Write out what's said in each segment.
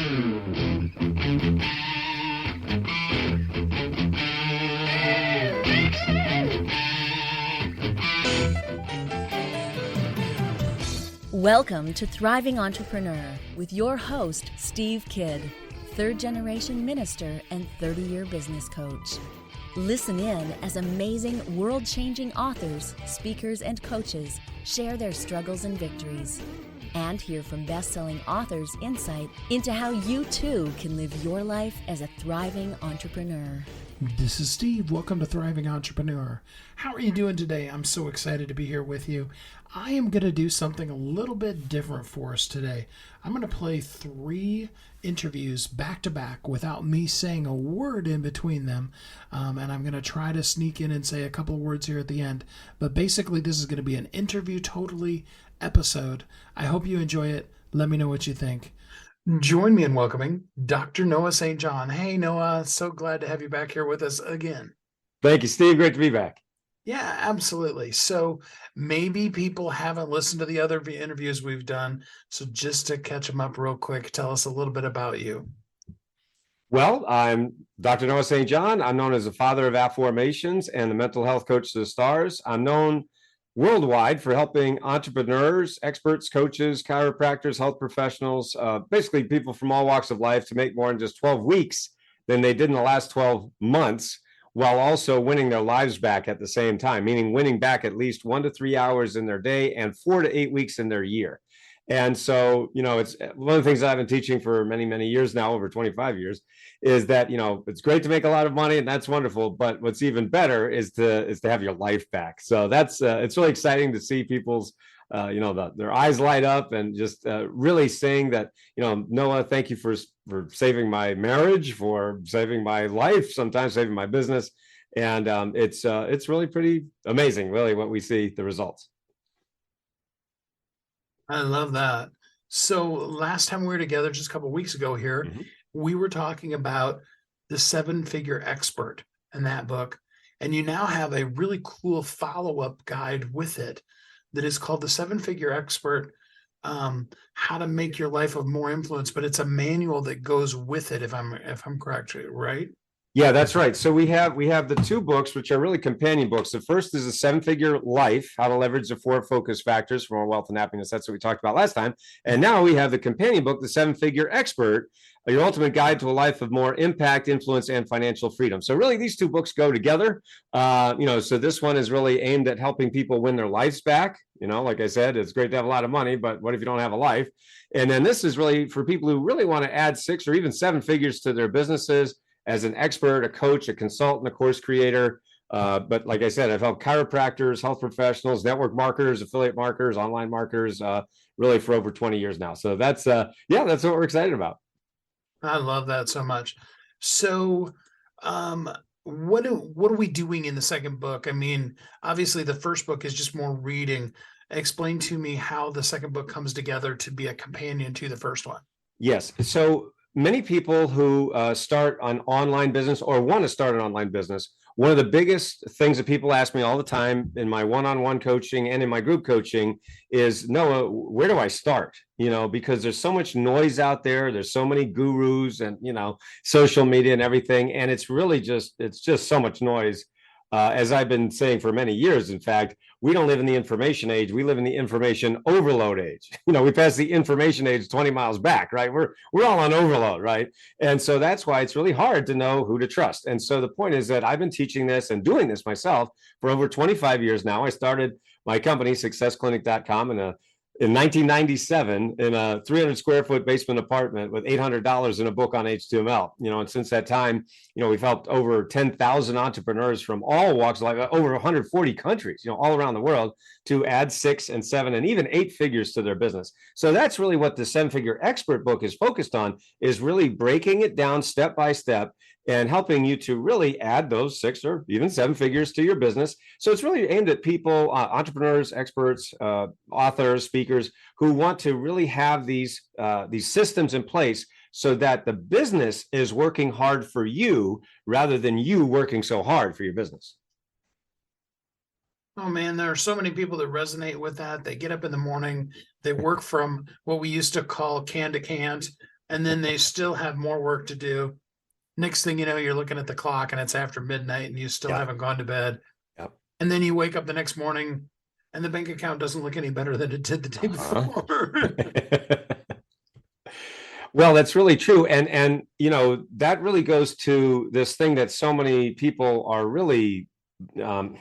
Welcome to Thriving Entrepreneur with your host, Steve Kidd, third-generation minister and 30-year business coach. Listen in as amazing, world-changing authors, speakers, and coaches share their struggles and victories. And hear from best-selling authors' insight into how you too can live your life as a thriving entrepreneur. This is Steve. Welcome to Thriving Entrepreneur. How are you doing today? I'm so excited to be here with you. I am going to do something a little bit different for us today. I'm going to play 3 interviews back to back without me saying a word in between them. And I'm going to try to sneak in and say a couple of words here at the end. But basically, this is going to be an interview totally episode. I hope you enjoy it. Let me know what you think. Join me in welcoming Dr. Noah St. John. Hey, Noah, so glad to have you back here with us again. Thank you, Steve. Great to be back. Yeah, absolutely. So maybe people haven't listened to the other interviews we've done. So just to catch them up real quick, tell us a little bit about you. Well, I'm Dr. Noah St. John. I'm known as the father of affirmations and the mental health coach to the stars. I'm known worldwide for helping entrepreneurs, experts, coaches, chiropractors, health professionals, basically people from all walks of life to make more in just 12 weeks than they did in the last 12 months, while also winning their lives back at the same time, meaning winning back at least 1 to 3 hours in their day and 4 to 8 weeks in their year. And so, it's one of the things that I've been teaching for many, many years now, over 25 years, is that, it's great to make a lot of money and that's wonderful. But what's even better is to have your life back. So that's it's really exciting to see people's, their eyes light up and just really saying that, Noah, thank you for saving my marriage, for saving my life, sometimes saving my business. And it's really pretty amazing, really, what we see, the results. I love that. So last time we were together, just a couple of weeks ago here, we were talking about the 7-figure expert in that book. And you now have a really cool follow-up guide with it that is called the 7-figure expert, how to make your life of more influence. But it's a manual that goes with it, if I'm correct, right? Yeah, that's right. So we have the 2 books, which are really companion books. The first is a 7-figure life, how to leverage the 4 focus factors for more wealth and happiness. That's what we talked about last time. And now we have the companion book, the 7-figure expert, your ultimate guide to a life of more impact, influence, and financial freedom. So really, these 2 books go together. So this one is really aimed at helping people win their lives back. Like I said, it's great to have a lot of money, but what if you don't have a life? And then this is really for people who really want to add 6 or even 7 figures to their businesses as an expert, a coach, a consultant, a course creator. But like I said, I've helped chiropractors, health professionals, network marketers, affiliate marketers, online marketers, really for over 20 years now. So that's what we're excited about. I love that so much. So what are we doing in the second book? I mean, obviously the first book is just more reading. Explain to me how the second book comes together to be a companion to the first one. Yes. So many people who start an online business or want to start an online business, one of the biggest things that people ask me all the time in my one-on-one coaching and in my group coaching is, Noah, where do I start? Because there's so much noise out there. There's so many gurus and, social media and everything. And it's really it's just so much noise. As I've been saying for many years, in fact, we don't live in the information age. We live in the information overload age. We passed the information age 20 miles back, right? We're all on overload, right? And so that's why it's really hard to know who to trust. And so the point is that I've been teaching this and doing this myself for over 25 years now. I started my company, successclinic.com, in 1997 in a 300 square foot basement apartment with $800 in a book on HTML. And since that time, we've helped over 10,000 entrepreneurs from all walks of life, over 140 countries, all around the world, to add 6 and 7 and even 8 figures to their business. So that's really what the 7-figure expert book is focused on, is really breaking it down step by step and helping you to really add those 6 or even 7 figures to your business. So it's really aimed at people, entrepreneurs, experts, authors, speakers, who want to really have these systems in place so that the business is working hard for you rather than you working so hard for your business. Oh man, there are so many people that resonate with that. They get up in the morning, they work from what we used to call can to can't, and then they still have more work to do. Next thing you know, you're looking at the clock and it's after midnight and you still Yeah. haven't gone to bed. Yep. And then you wake up the next morning and the bank account doesn't look any better than it did the day before. Well, that's really true. And that really goes to this thing that so many people are really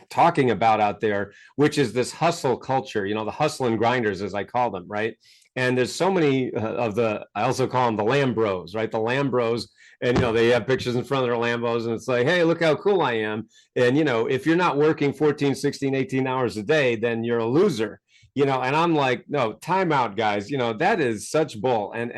talking about out there, which is this hustle culture, the hustle and grinders, as I call them, right? And there's so many I also call them the Lambros, right? The Lambros, and they have pictures in front of their Lambos, and it's like, hey, look how cool I am. And if you're not working 14, 16, 18 hours a day, then you're a loser. And I'm like, no, time out, guys. That is such bull. And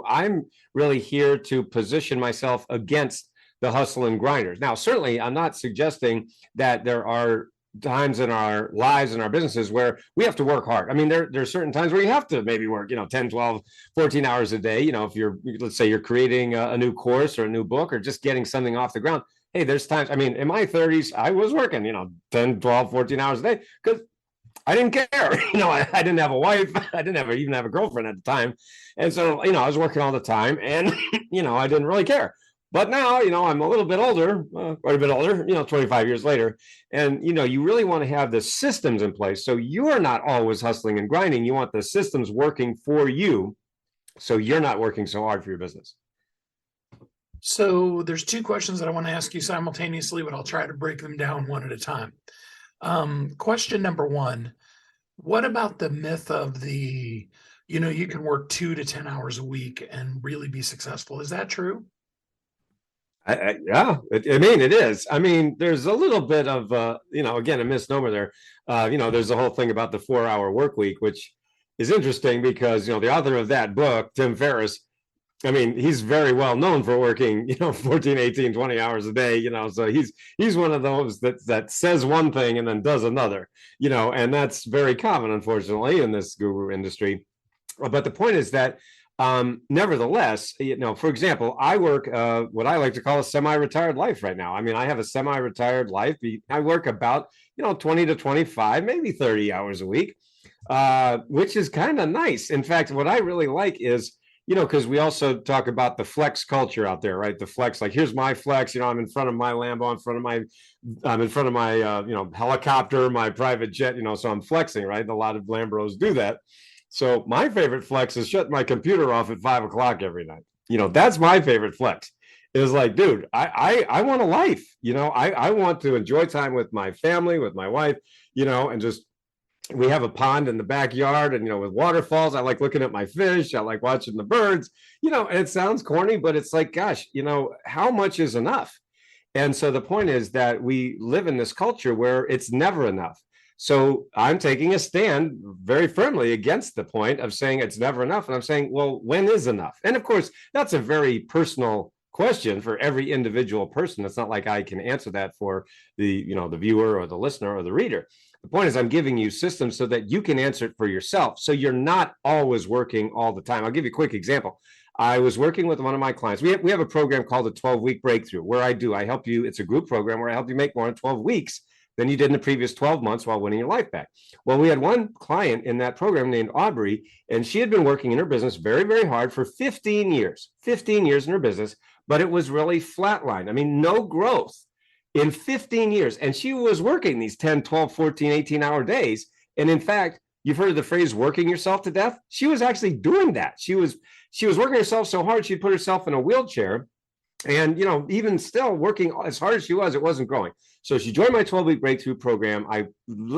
I'm really here to position myself against the hustle and grinders. Now, certainly, I'm not suggesting that there are times in our lives and our businesses where we have to work hard. I mean, there's certain times where you have to maybe work, 10, 12, 14 hours a day. If let's say you're creating a new course or a new book or just getting something off the ground. Hey, there's times, I mean, in my 30s, I was working, 10, 12, 14 hours a day because I didn't care. I didn't have a wife. I didn't even have a girlfriend at the time. And so, I was working all the time and, I didn't really care. But now, I'm a little bit older, quite a bit older, 25 years later. And, you really want to have the systems in place. So you're not always hustling and grinding. You want the systems working for you. So you're not working so hard for your business. So there's two questions that I want to ask you simultaneously, but I'll try to break them down one at a time. Question number one, what about the myth of you can work 2 to 10 hours a week and really be successful? Is that true? Yeah, it is. I mean, there's a little bit of, again, a misnomer there. There's the whole thing about the 4-hour work week, which is interesting because, the author of that book, Tim Ferriss, I mean, he's very well known for working, 14, 18, 20 hours a day, so he's one of those that says one thing and then does another, and that's very common, unfortunately, in this guru industry. But the point is that nevertheless, for example, I work what I like to call a semi-retired life right now. I mean, I have a semi-retired life. I work about, 20 to 25, maybe 30 hours a week, which is kind of nice. In fact, what I really like is, because we also talk about the flex culture out there, right? The flex, like, here's my flex, I'm in front of my Lambo, I'm in front of my, helicopter, my private jet, so I'm flexing, right? A lot of Lambros do that. So my favorite flex is shut my computer off at 5 o'clock every night. That's my favorite flex. Is like, dude, I want a life. I want to enjoy time with my family, with my wife, and just, we have a pond in the backyard and, with waterfalls. I like looking at my fish. I like watching the birds, and it sounds corny, but it's like, gosh, how much is enough? And so the point is that we live in this culture where it's never enough. So I'm taking a stand very firmly against the point of saying it's never enough. And I'm saying, well, when is enough? And of course, that's a very personal question for every individual person. It's not like I can answer that for the viewer or the listener or the reader. The point is I'm giving you systems so that you can answer it for yourself. So you're not always working all the time. I'll give you a quick example. I was working with one of my clients. We have a program called the 12-week breakthrough where I help you. It's a group program where I help you make more in 12 weeks than you did in the previous 12 months while winning your life back. Well, we had one client in that program named Aubrey, and she had been working in her business very, very hard for 15 years in her business, but it was really flatlined. I mean, no growth in 15 years. And she was working these 10, 12, 14, 18-hour days. And in fact, you've heard of the phrase working yourself to death. She was actually doing that. She was working herself so hard, she put herself in a wheelchair. And, even still working as hard as she was, it wasn't growing. So she joined my 12-week breakthrough program. I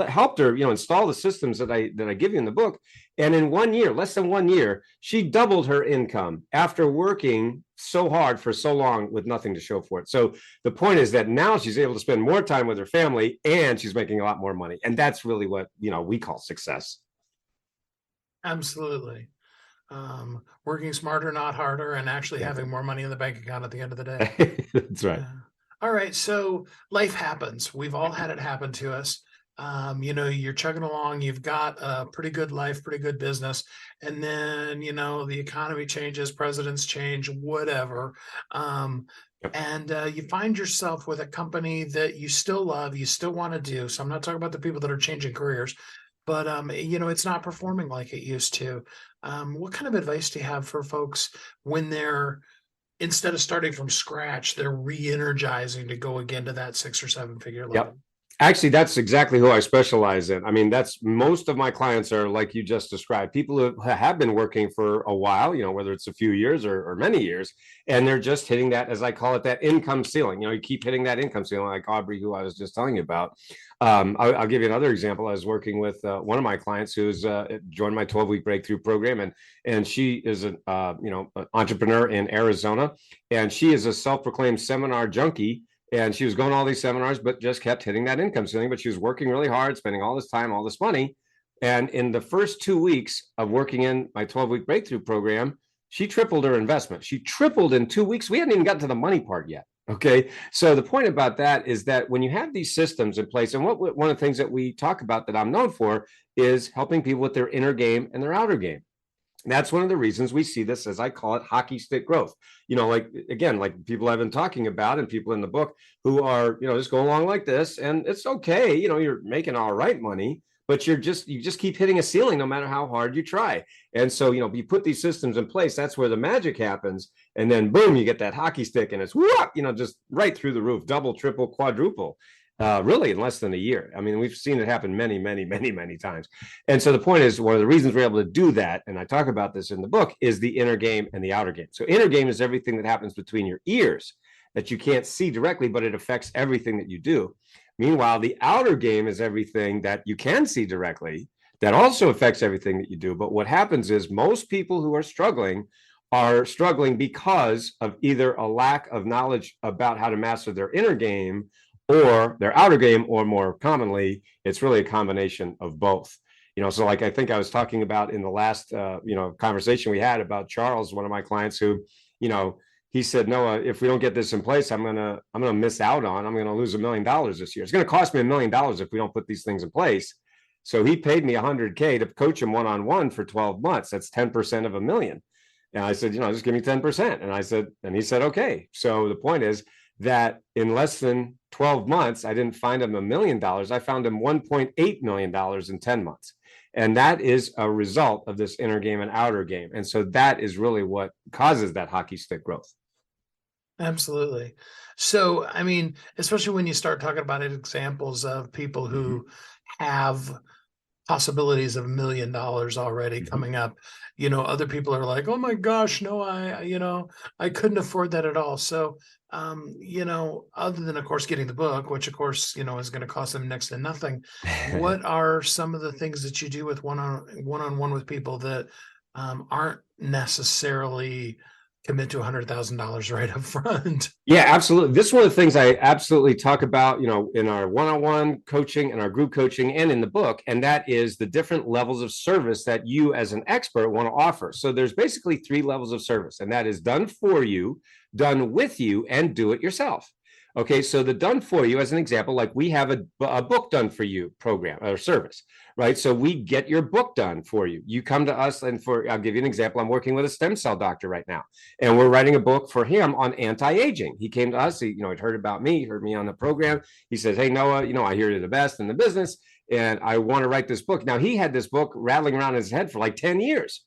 helped her, install the systems that I give you in the book. And in 1 year, less than 1 year, she doubled her income after working so hard for so long with nothing to show for it. So the point is that now she's able to spend more time with her family and she's making a lot more money. And that's really what, we call success. Absolutely. Working smarter, not harder, and actually having more money in the bank account at the end of the day. That's right. All right. So life happens. We've all had it happen to us. You're chugging along, you've got a pretty good life, pretty good business. And then, the economy changes, presidents change, whatever. And you find yourself with a company that you still love, you still want to do. So I'm not talking about the people that are changing careers, but it's not performing like it used to. What kind of advice do you have for folks when they're, instead of starting from scratch, they're re-energizing to go again to that 6 or 7 figure Yep. level? Actually, that's exactly who I specialize in. I mean, that's most of my clients are like you just described, people who have been working for a while, whether it's a few years or many years, and they're just hitting that, as I call it, that income ceiling. You keep hitting that income ceiling, like Aubrey, who I was just telling you about. I'll give you another example. I was working with one of my clients who's joined my 12-week breakthrough program, and she is an entrepreneur in Arizona, and she is a self-proclaimed seminar junkie. And she was going to all these seminars, but just kept hitting that income ceiling. But she was working really hard, spending all this time, all this money. And in the first 2 weeks of working in my 12-week breakthrough program, she tripled her investment. She tripled in 2 weeks. We hadn't even gotten to the money part yet. Okay. So the point about that is that when you have these systems in place, and one of the things that we talk about that I'm known for is helping people with their inner game and their outer game. That's one of the reasons we see this, as I call it, hockey stick growth. Like people I've been talking about and people in the book who are, just go along like this, and it's okay. You're making all right money, but you just keep hitting a ceiling no matter how hard you try. And so, you put these systems in place, that's where the magic happens. And then boom, you get that hockey stick and it's whoop, just right through the roof, double, triple, quadruple. Really in less than a year. I mean, we've seen it happen many, many, many, many times. And so the point is, one of the reasons we're able to do that, and I talk about this in the book, is the inner game and the outer game. So inner game is everything that happens between your ears that you can't see directly, but it affects everything that you do. Meanwhile, the outer game is everything that you can see directly that also affects everything that you do. But what happens is most people who are struggling because of either a lack of knowledge about how to master their inner game or their outer game, or more commonly, it's really a combination of both. So like I think I was talking about in the last, conversation we had about Charles, one of my clients who, he said, Noah, if we don't get this in place, I'm going to miss out on, I'm going to lose $1 million this year. It's going to cost me $1 million if we don't put these things in place. So he paid me $100K to coach him one-on-one for 12 months. That's 10% of $1 million. And I said, just give me 10%. And he said, okay. So the point is that in less than 12 months, I didn't find him $1 million. I found him $1.8 million in 10 months. And that is a result of this inner game and outer game. And so that is really what causes that hockey stick growth. Absolutely. So, I mean, especially when you start talking about examples of people who have possibilities of $1 million already coming up, other people are like, oh my gosh, no, I couldn't afford that at all. So, other than, of course, getting the book, which of course, is going to cost them next to nothing. What are some of the things that you do with one-on-one with people that aren't necessarily commit to $100,000 right up front? Yeah, absolutely. This is one of the things I absolutely talk about, in our one-on-one coaching and our group coaching and in the book, and that is the different levels of service that you as an expert want to offer. So there's basically 3 levels of service, and that is done for you, done with you, and do it yourself. Okay, so the done for you, as an example, like we have a book done for you program or service, right? So we get your book done for you. You come to us, and I'll give you an example. I'm working with a stem cell doctor right now, and we're writing a book for him on anti-aging. He came to us, he'd heard about me, heard me on the program. He says, hey, Noah, I hear you're the best in the business, and I want to write this book. Now, he had this book rattling around his head for like 10 years.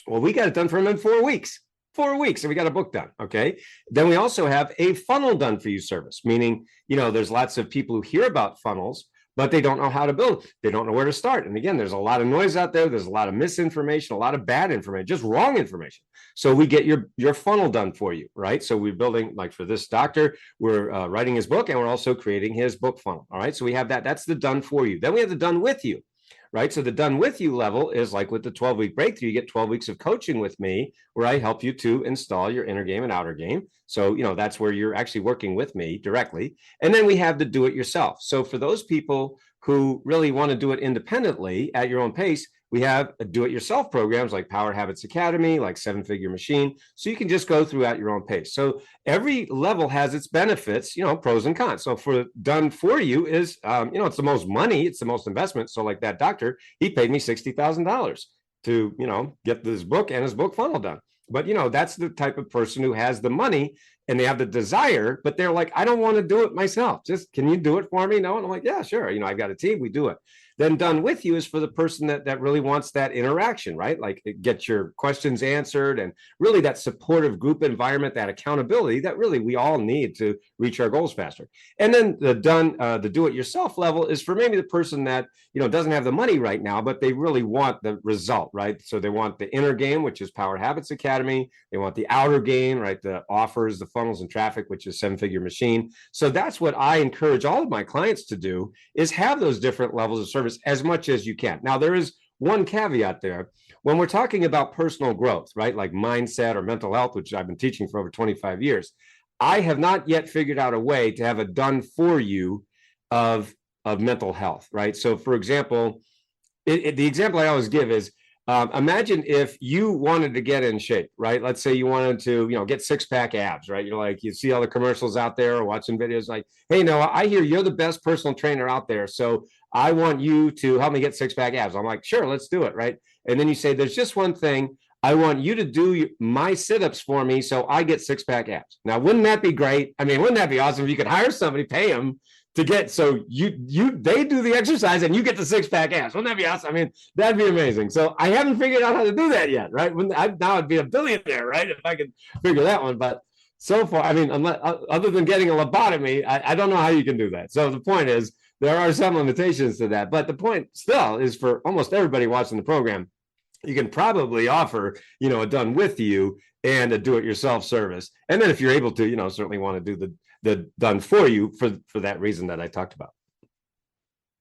Well, we got it done for him in 4 weeks. 4 weeks, and we got a book done. Okay. Then we also have a funnel done for you service, meaning, there's lots of people who hear about funnels, but they don't know how to build. They don't know where to start. And again, there's a lot of noise out there. There's a lot of misinformation, a lot of bad information, just wrong information. So we get your funnel done for you, right? So we're building, like for this doctor, we're writing his book, and we're also creating his book funnel. All right. So we have that. That's the done for you. Then we have the done with you. Right. So the done with you level is like with the 12-week breakthrough, you get 12 weeks of coaching with me where I help you to install your inner game and outer game. So, that's where you're actually working with me directly. And then we have the do it yourself. So for those people who really want to do it independently at your own pace, we have do-it-yourself programs like Power Habits Academy, like 7-Figure Machine. So you can just go through at your own pace. So every level has its benefits, pros and cons. So for done for you is, it's the most money, it's the most investment. So like that doctor, he paid me $60,000 to, get this book and his book funnel done. But, that's the type of person who has the money and they have the desire, but they're like, I don't want to do it myself. Just, can you do it for me? No. And I'm like, yeah, sure. I've got a team, we do it. Then done with you is for the person that really wants that interaction, right? Like get your questions answered and really that supportive group environment, that accountability that really we all need to reach our goals faster. And then the do-it-yourself level is for maybe the person that, doesn't have the money right now, but they really want the result, right? So they want the inner game, which is Power Habits Academy. They want the outer game, right? The offers, the funnels and traffic, which is Seven-Figure Machine. So that's what I encourage all of my clients to do, is have those different levels of service as much as you can. Now, there is one caveat there. When we're talking about personal growth, right, like mindset or mental health, which I've been teaching for over 25 years, I have not yet figured out a way to have it done for you of mental health, right? So, for example, the example I always give is, imagine if you wanted to get in shape, right? Let's say you wanted to, get six-pack abs, right? You're like, you see all the commercials out there or watching videos like, hey, Noah, I hear you're the best personal trainer out there. So I want you to help me get six-pack abs. I'm like, sure, let's do it, right? And then you say, there's just one thing. I want you to do my sit-ups for me so I get six-pack abs. Now, wouldn't that be great? I mean, wouldn't that be awesome if you could hire somebody, pay them to get, so they do the exercise and you get the six-pack abs? Wouldn't that be awesome? I mean, that'd be amazing. So I haven't figured out how to do that yet, right? Now I'd be a billionaire, right? If I could figure that one. But so far, I mean, other than getting a lobotomy, I don't know how you can do that. So the point is, there are some limitations to that. But the point still is, for almost everybody watching the program, you can probably offer, a done with you and a do-it-yourself service. And then if you're able to, certainly want to do the done for you for that reason that I talked about.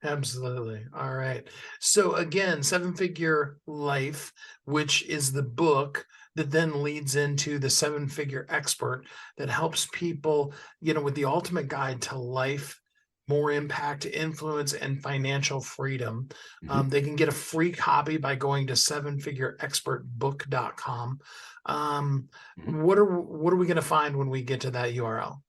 Absolutely. All right. So again, Seven Figure Life, which is the book that then leads into the Seven Figure Expert, that helps people, with the ultimate guide to life, more impact, influence, and financial freedom. They can get a free copy by going to sevenfigureexpertbook.com. What are we going to find when we get to that URL?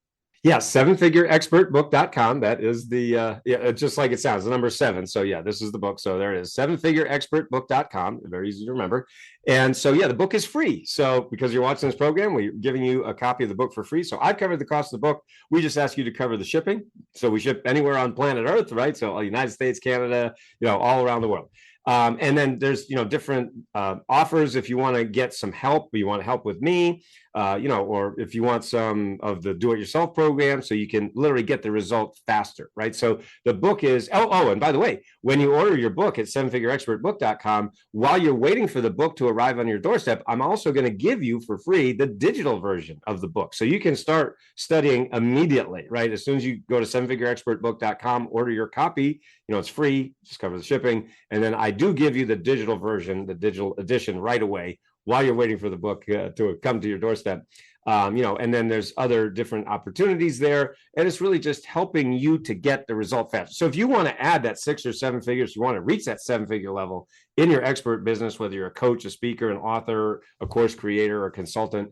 Yeah, sevenfigureexpertbook.com. That is the, just like it sounds, the number 7. So yeah, this is the book. So there it is, sevenfigureexpertbook.com. Very easy to remember. And so, yeah, the book is free. So because you're watching this program, we're giving you a copy of the book for free. So I've covered the cost of the book. We just ask you to cover the shipping. So we ship anywhere on planet Earth, right? So United States, Canada, all around the world. And then there's, different offers if you want to get some help, you want to help with me, or if you want some of the do-it-yourself program, so you can literally get the result faster, right? So the book is, and by the way, when you order your book at sevenfigureexpertbook.com, while you're waiting for the book to arrive on your doorstep, I'm also going to give you for free the digital version of the book. So you can start studying immediately, right? As soon as you go to sevenfigureexpertbook.com, order your copy, it's free, just cover the shipping. And then I do give you the digital version, the digital edition right away while you're waiting for the book to come to your doorstep. And then there's other different opportunities there. And it's really just helping you to get the result faster. So if you want to add that 6 or 7 figures, you want to reach that 7-figure level in your expert business, whether you're a coach, a speaker, an author, a course creator, or a consultant,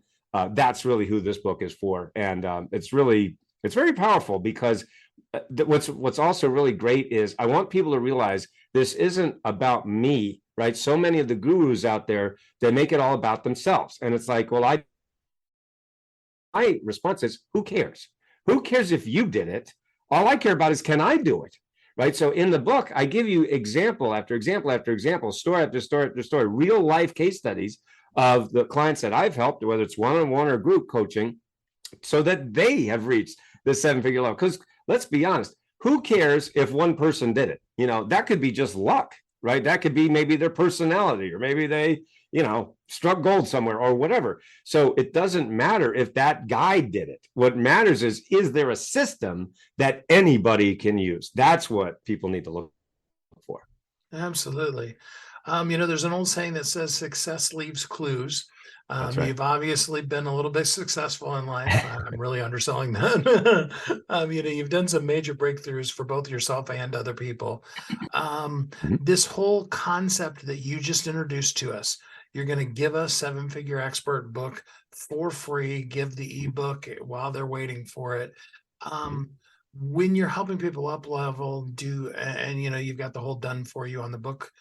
that's really who this book is for. And it's very powerful, because what's also really great is I want people to realize this isn't about me, right? So many of the gurus out there, they make it all about themselves. And it's like, well, my response is, who cares? Who cares if you did it? All I care about is, can I do it? Right? So in the book, I give you example after example after example, story after story after story, real life case studies of the clients that I've helped, whether it's one-on-one or group coaching, so that they have reached the 7-figure level. Because let's be honest, who cares if one person did it? That could be just luck, right? That could be maybe their personality, or maybe they, struck gold somewhere or whatever. So it doesn't matter if that guy did it. What matters is there a system that anybody can use? That's what people need to look for. Absolutely. There's an old saying that says success leaves clues. That's right. You've obviously been a little bit successful in life. I'm really underselling that. You've done some major breakthroughs for both yourself and other people. This whole concept that you just introduced to us, you're going to give us 7-Figure Expert book for free, give the ebook while they're waiting for it. When you're helping people up level, you've got the whole done for you on the book,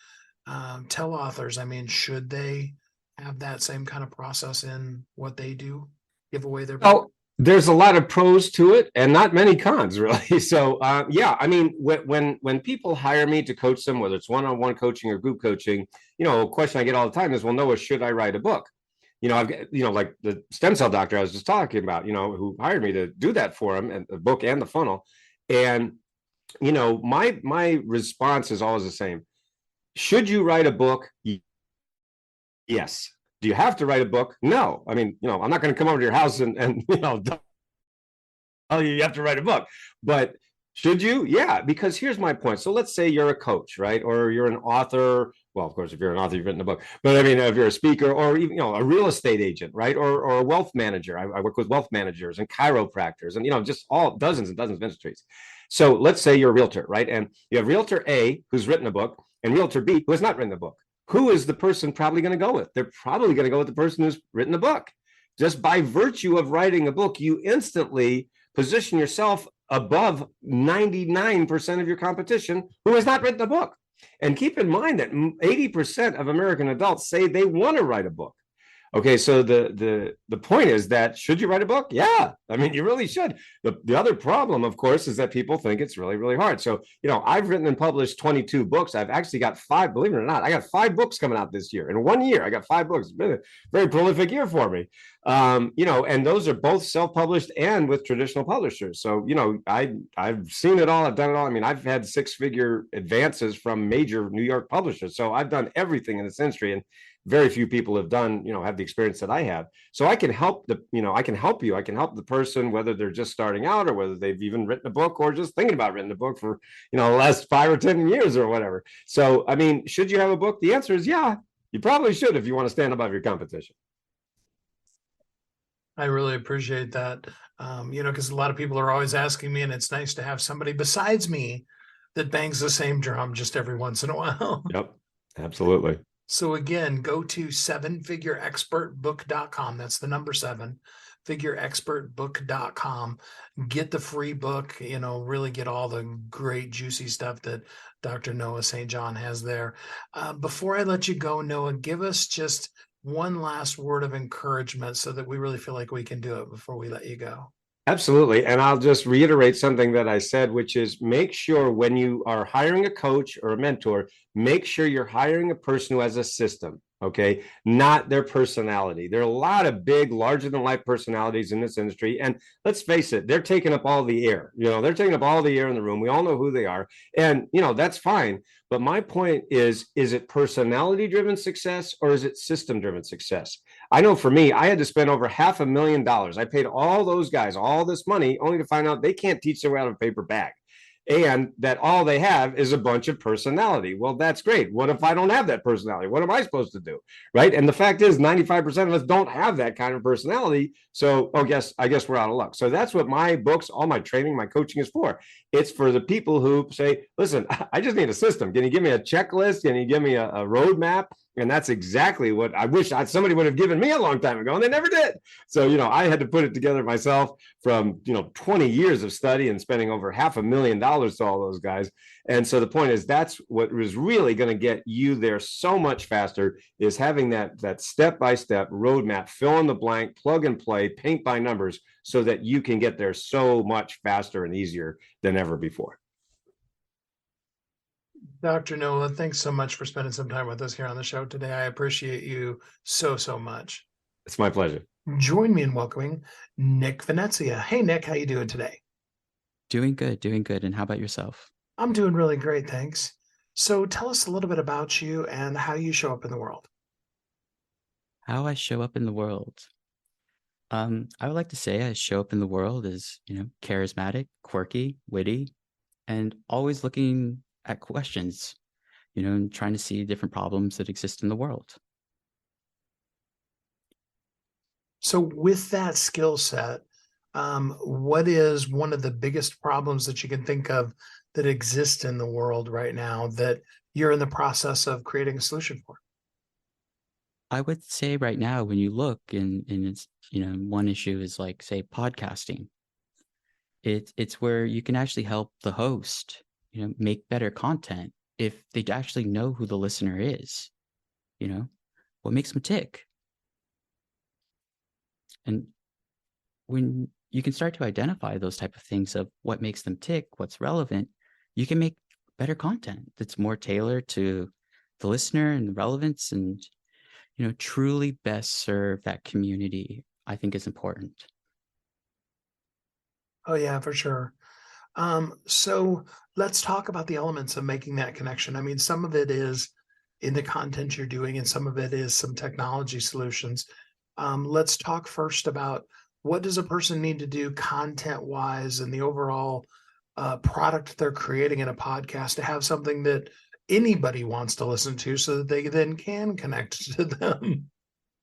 tell authors, should they have that same kind of process in what they do? Give away their book? There's a lot of pros to it and not many cons, really. So, yeah, I mean, when people hire me to coach them, whether it's one-on-one coaching or group coaching, a question I get all the time is, well, Noah, should I write a book? I've got, like the stem cell doctor I was just talking about, who hired me to do that for him, and the book and the funnel. And, my response is always the same. Should you write a book? Yes. Do you have to write a book? No. I mean, I'm not going to come over to your house and tell you have to write a book. But should you? Yeah, because here's my point. So let's say you're a coach, right? Or you're an author. Well, of course, if you're an author, you've written a book. But I mean, if you're a speaker or even, a real estate agent, right? Or a wealth manager. I work with wealth managers and chiropractors and, just all dozens and dozens of industries. So let's say you're a realtor, right? And you have realtor A who's written a book and realtor B who has not written a book. Who is the person probably going to go with? They're probably going to go with the person who's written a book. Just by virtue of writing a book, you instantly position yourself above 99% of your competition who has not written a book. And keep in mind that 80% of American adults say they want to write a book. Okay, so the point is that should you write a book? Yeah, I mean, you really should. The other problem, of course, is that people think it's really, really hard. So, I've written and published 22 books. I've actually got 5, believe it or not, I got 5 books coming out this year. In 1 year, I got 5 books. It's been a very prolific year for me. And those are both self-published and with traditional publishers. So, I've seen it all. I've done it all. I mean, I've had 6-figure advances from major New York publishers. So I've done everything in this industry. And very few people have done, have the experience that I have. So I can help I can help you. I can help the person, whether they're just starting out or whether they've even written a book or just thinking about writing a book for, the last 5 or 10 years or whatever. So, I mean, should you have a book? The answer is yeah, you probably should if you want to stand above your competition. I really appreciate that. Because a lot of people are always asking me, and it's nice to have somebody besides me that bangs the same drum just every once in a while. Yep, absolutely. So again, go to 7figureexpertbook.com. That's the number 7, figureexpertbook.com. Get the free book, really get all the great juicy stuff that Dr. Noah St. John has there. Before I let you go, Noah, give us just one last word of encouragement so that we really feel like we can do it before we let you go. Absolutely. And I'll just reiterate something that I said, which is make sure when you are hiring a coach or a mentor, make sure you're hiring a person who has a system, okay? Not their personality. There are a lot of big, larger than life personalities in this industry. And let's face it, they're taking up all the air. They're taking up all the air in the room. We all know who they are. And, that's fine. But my point is it personality driven success or is it system driven success? I know for me, I had to spend over $500,000. I paid all those guys all this money only to find out they can't teach their way out of a paper bag. And that all they have is a bunch of personality. Well, that's great. What if I don't have that personality? What am I supposed to do? Right. And the fact is 95% of us don't have that kind of personality. So, I guess we're out of luck. So that's what my books, all my training, my coaching is for. It's for the people who say, listen, I just need a system. Can you give me a checklist? Can you give me a roadmap? And that's exactly what I wish somebody would have given me a long time ago, and they never did. So, I had to put it together myself from, 20 years of study and spending over $500,000 to all those guys. And so the point is, that's what was really going to get you there so much faster, is having that step-by-step roadmap, fill in the blank, plug and play, paint by numbers, so that you can get there so much faster and easier than ever before. Dr. Noah, thanks so much for spending some time with us here on the show today. I appreciate you so much. It's my pleasure. Join me in welcoming Nick Venezia. Hey, Nick, how you doing today? Doing good. And how about yourself? I'm doing really great, thanks. So tell us a little bit about you and how you show up in the world. How I show up in the world. I would like to say I show up in the world as, charismatic, quirky, witty, and always looking at questions, and trying to see different problems that exist in the world. So with that skill set, what is one of the biggest problems that you can think of that exist in the world right now that you're in the process of creating a solution for? I would say right now, when you look and it's, one issue is like, say, podcasting. It's where you can actually help the host, make better content if they actually know who the listener is, what makes them tick. And when you can start to identify those type of things of what makes them tick, what's relevant. You can make better content that's more tailored to the listener and the relevance, and truly best serve that community, I think is important. Oh yeah, for sure. So let's talk about the elements of making that connection. I mean, some of it is in the content you're doing, and some of it is some technology solutions. Let's talk first about what does a person need to do content wise and the overall product they're creating in a podcast to have something that anybody wants to listen to so that they then can connect to them.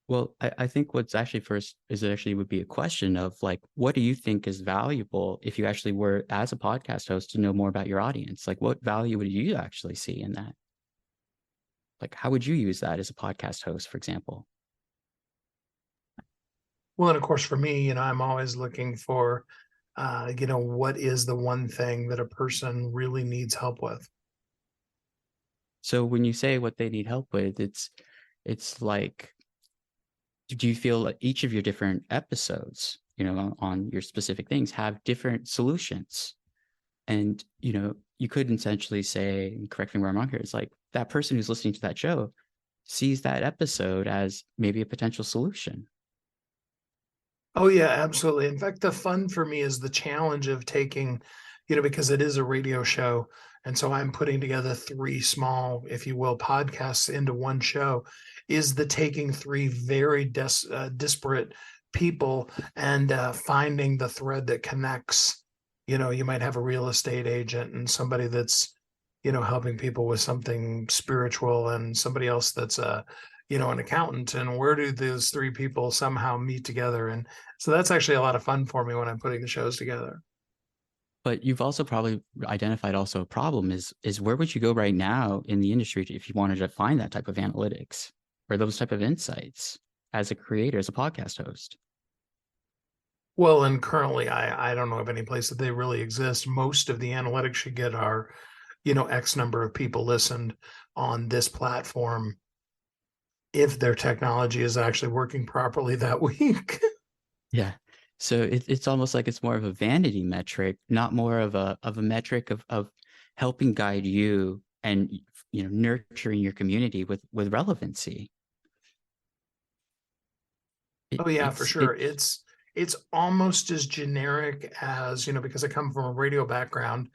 Well, I think what's actually first is it actually would be a question of like, what do you think is valuable if you actually were, as a podcast host, to know more about your audience? Like, what value would you actually see in that? Like, how would you use that as a podcast host, for example? Well, and of course, for me, I'm always looking for, what is the one thing that a person really needs help with? So when you say what they need help with, it's like, do you feel like each of your different episodes, on your specific things have different solutions? And, you could essentially say, and correct me where I'm wrong here, it's like that person who's listening to that show sees that episode as maybe a potential solution. Oh yeah, absolutely. In fact, the fun for me is the challenge of taking, because it is a radio show. And so I'm putting together three small, if you will, podcasts into one show, is the taking three very disparate people and finding the thread that connects. You might have a real estate agent and somebody that's, helping people with something spiritual, and somebody else that's an accountant, and where do those three people somehow meet together? And so that's actually a lot of fun for me when I'm putting the shows together. But you've also probably identified also a problem is where would you go right now in the industry if you wanted to find that type of analytics or those type of insights as a creator, as a podcast host? Well, and currently I don't know of any place that they really exist. Most of the analytics you get are, X number of people listened on this platform if their technology is actually working properly that week. Yeah. So it's almost like it's more of a vanity metric, not more of a metric of helping guide you and nurturing your community with relevancy. Oh yeah, for sure. It's almost as generic as, because I come from a radio background,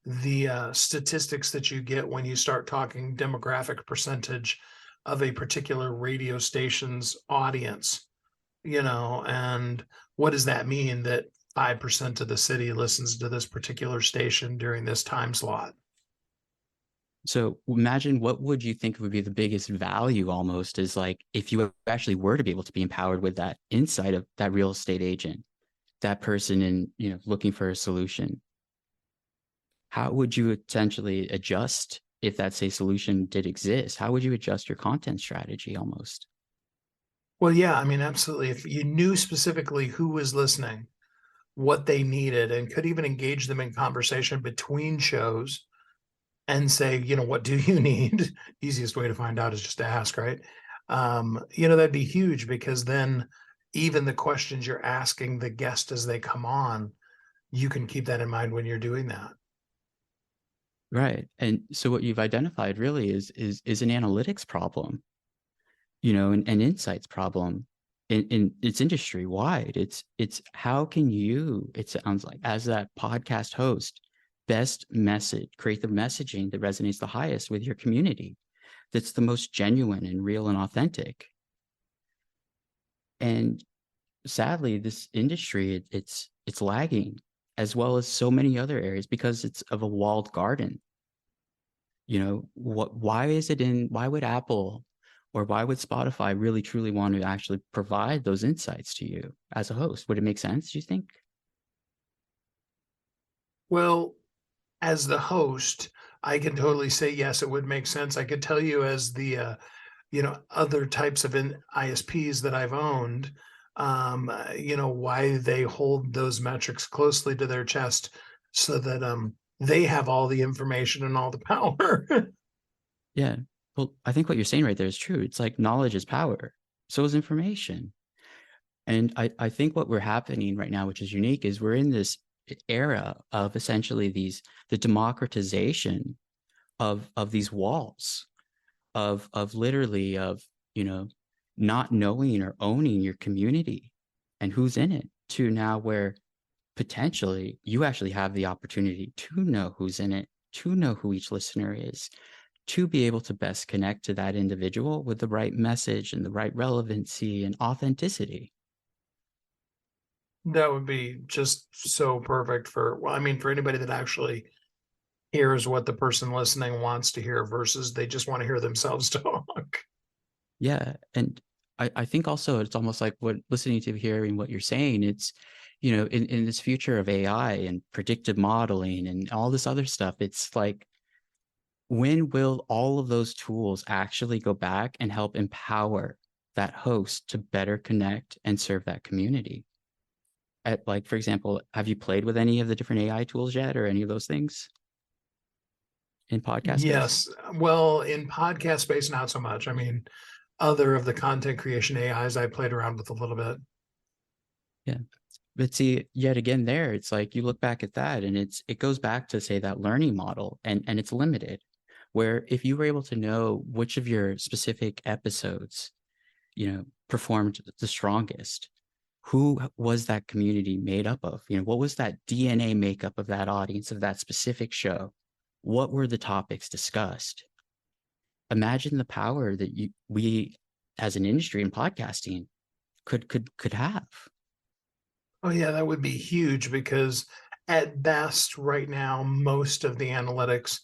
the statistics that you get when you start talking demographic percentage of a particular radio station's audience, and what does that mean that 5% of the city listens to this particular station during this time slot? So imagine, what would you think would be the biggest value almost is like if you actually were to be able to be empowered with that insight of that real estate agent, that person in, looking for a solution. How would you essentially adjust if that, say, solution did exist? How would you adjust your content strategy almost? Well, yeah, I mean, absolutely. If you knew specifically who was listening, what they needed, and could even engage them in conversation between shows and say, what do you need? Easiest way to find out is just to ask, right? That'd be huge, because then even the questions you're asking the guest as they come on, you can keep that in mind when you're doing that. Right. And so what you've identified really is an analytics problem, an insights problem in it's industry wide. It's how can you, it sounds like, as that podcast host, best create the messaging that resonates the highest with your community, that's the most genuine and real and authentic. And sadly, this industry, it's lagging, as well as so many other areas, because it's of a walled garden. Why would Apple or why would Spotify really truly want to actually provide those insights to you as a host? Would it make sense, do you think? Well, as the host, I can totally say yes, it would make sense. I could tell you, as the other types of ISPs that I've owned, why they hold those metrics closely to their chest, so that they have all the information and all the power. Yeah. Well, I think what you're saying right there is true. It's like knowledge is power. So is information. And I think what we're happening right now, which is unique, is we're in this era of essentially the democratization of these walls of literally of, you know, not knowing or owning your community and who's in it, to now where potentially you actually have the opportunity to know who's in it, to know who each listener is, to be able to best connect to that individual with the right message and the right relevancy and authenticity. That would be just so perfect for, well, I mean, for anybody that actually hears what the person listening wants to hear versus they just want to hear themselves talk. Yeah. And I think also it's almost like what listening to hearing what you're saying, it's, you know, in this future of AI and predictive modeling and all this other stuff, it's like, when will all of those tools actually go back and help empower that host to better connect and serve that community? At, like, for example, have you played with any of the different AI tools yet, or any of those things in podcast space? Yes. Well, in podcast space, not so much. I mean, other of the content creation AIs I played around with a little bit. Yeah. But see, yet again, there, it's like you look back at that and it goes back to, say, that learning model, and it's limited. Where if you were able to know which of your specific episodes, you know, performed the strongest, who was that community made up of? You know, what was that DNA makeup of that audience, of that specific show? What were the topics discussed? Imagine the power that we as an industry in podcasting could have. Oh, yeah, that would be huge because at best, right now, most of the analytics,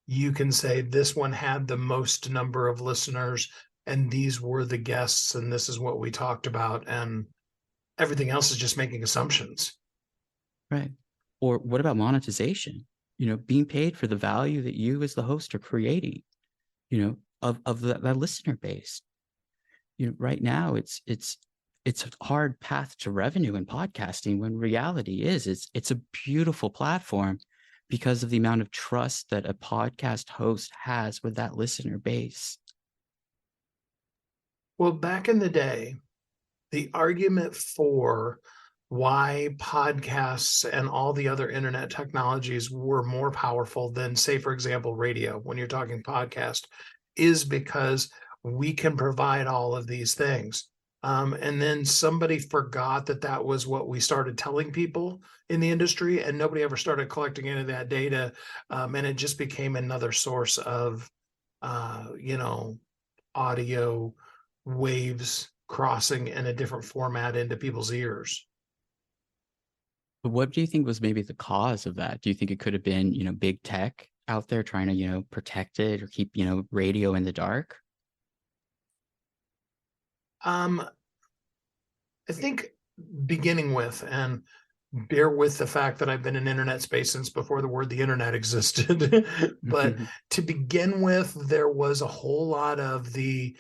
you can say this one had the most number of listeners, and these were the guests, and this is what we talked about, and everything else is just making assumptions. Right. Or what about monetization? You know, being paid for the value that you as the host are creating, you know, of that listener base. You know, right now it's a hard path to revenue in podcasting, when reality is it's a beautiful platform because of the amount of trust that a podcast host has with that listener base. Well, back in the day, the argument for why podcasts and all the other internet technologies were more powerful than, say, for example, radio, when you're talking podcast, is because we can provide all of these things. And then somebody forgot that that was what we started telling people in the industry, and nobody ever started collecting any of that data. And it just became another source of, you know, audio waves crossing in a different format into people's ears. But what do you think was maybe the cause of that? Do you think it could have been, you know, big tech out there trying to, you know, protect it or keep, you know, radio in the dark? Um, I think beginning with, and bear with the fact that I've been in internet space since before the word the internet existed, but to begin with, there was a whole lot of the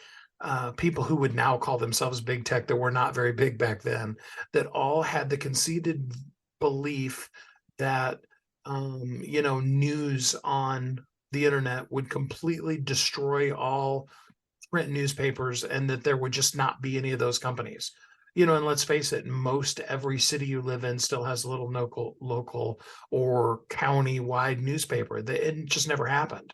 people who would now call themselves big tech that were not very big back then, that all had the conceited belief that you know, news on the internet would completely destroy all print newspapers, and that there would just not be any of those companies. You know, and let's face it, most every city you live in still has a little local or county wide newspaper. It just never happened.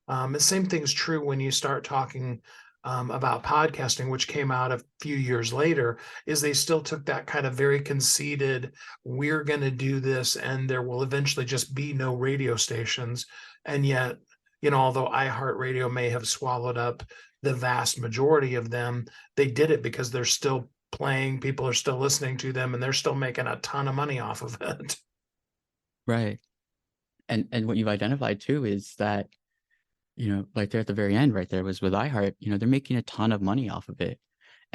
The same thing's true when you start talking about podcasting, which came out a few years later. Is they still took that kind of very conceited, we're going to do this and there will eventually just be no radio stations. And yet, you know, although iHeartRadio may have swallowed up the vast majority of them, they did it because they're still playing, people are still listening to them, and they're still making a ton of money off of it. Right. And what you've identified too is that, you know, like there at the very end, right there was with iHeart, you know, they're making a ton of money off of it.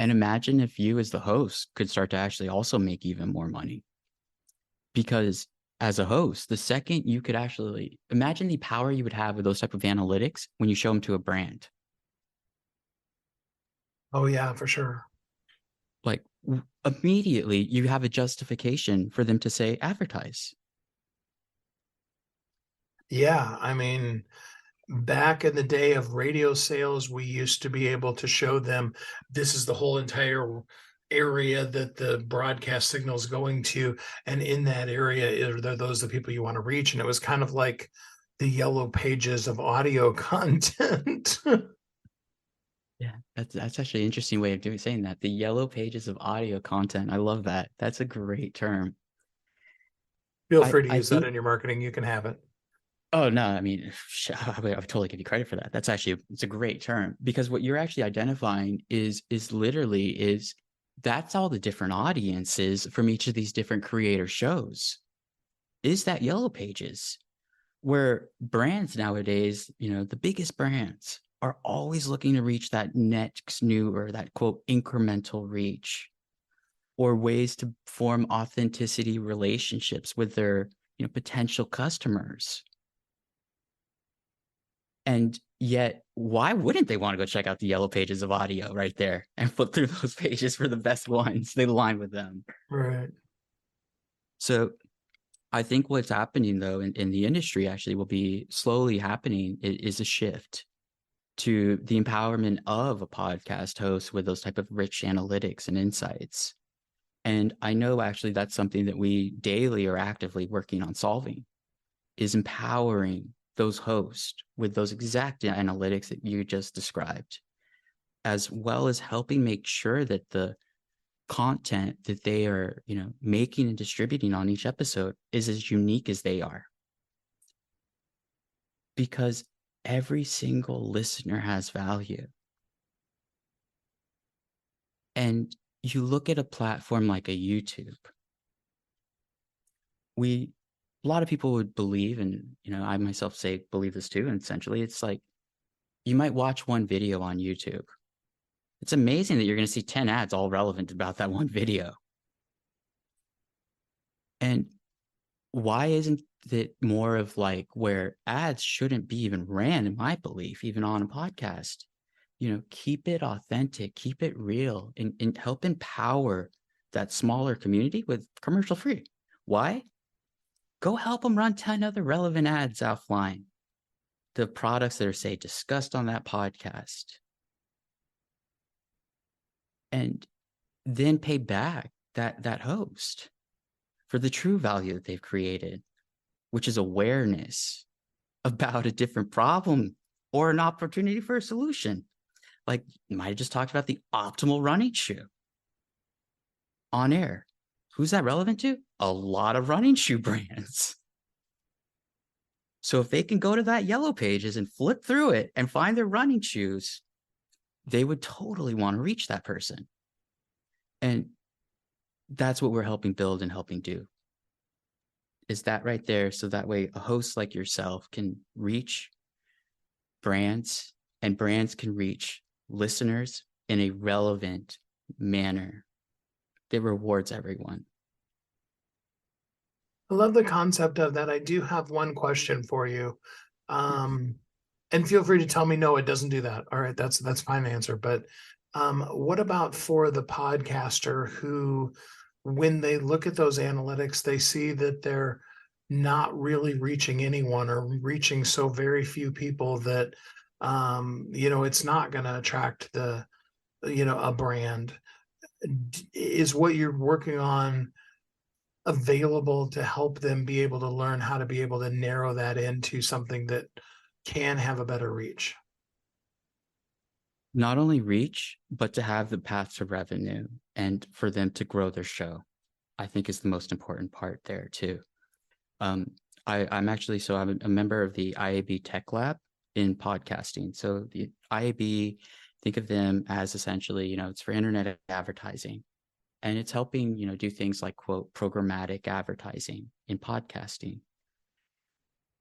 And imagine if you as the host could start to actually also make even more money. Because as a host, the second you could actually imagine the power you would have with those type of analytics when you show them to a brand. Oh yeah, for sure. Like immediately you have a justification for them to say advertise. Yeah, I mean, back in the day of radio sales, we used to be able to show them this is the whole entire area that the broadcast signal is going to, and in that area are those the people you want to reach. And it was kind of like the yellow pages of audio content. Yeah, that's actually an interesting way of saying that. The yellow pages of audio content. I love that. That's a great term. Feel free to I use that think. in your marketing. You can have it. Oh no, I mean, I would totally give you credit for that. That's actually it's a great term, because what you're actually identifying is literally that's all the different audiences from each of these different creator shows. Is that yellow pages, where brands nowadays, the biggest brands are always looking to reach that next new, or that quote incremental reach, or ways to form authenticity relationships with their potential customers. And yet, why wouldn't they want to go check out the yellow pages of audio right there and flip through those pages for the best ones? They align with them. Right. So I think what's happening, though, in the industry actually will be slowly happening is a shift to the empowerment of a podcast host with those type of rich analytics and insights. And I know actually that's something that we daily are actively working on solving, is empowering those hosts with those exact analytics that you just described, as well as helping make sure that the content that they are, making and distributing on each episode is as unique as they are. Because every single listener has value. And you look at a platform like a YouTube, a lot of people would believe, and I myself believe this too, and essentially it's like, you might watch one video on YouTube. It's amazing that you're going to see 10 ads all relevant about that one video. And why isn't it more of like where ads shouldn't be even ran, in my belief, even on a podcast? Keep it authentic, keep it real, and help empower that smaller community with commercial free. Why? Go help them run 10 other relevant ads offline. The products that are, say, discussed on that podcast. And then pay back that host for the true value that they've created, which is awareness about a different problem or an opportunity for a solution. Like, you might have just talked about the optimal running shoe on air. Who's that relevant to? A lot of running shoe brands. So if they can go to that yellow pages and flip through it and find their running shoes, they would totally want to reach that person. And that's what we're helping build and helping do, is that right there. So that way a host like yourself can reach brands, and brands can reach listeners in a relevant manner that rewards everyone. I love the concept of that. I do have one question for you. And feel free to tell me, no, it doesn't do that. All right, that's fine answer. But what about for the podcaster who, when they look at those analytics, they see that they're not really reaching anyone, or reaching so very few people that it's not going to attract a brand. Is what you're working on available to help them be able to learn how to be able to narrow that into something that can have a better reach? Not only reach, but to have the path to revenue and for them to grow their show, I think is the most important part there too. I'm a member of the IAB Tech Lab in podcasting. So the IAB, think of them as essentially, it's for internet advertising. And it's helping, do things like, quote, programmatic advertising in podcasting.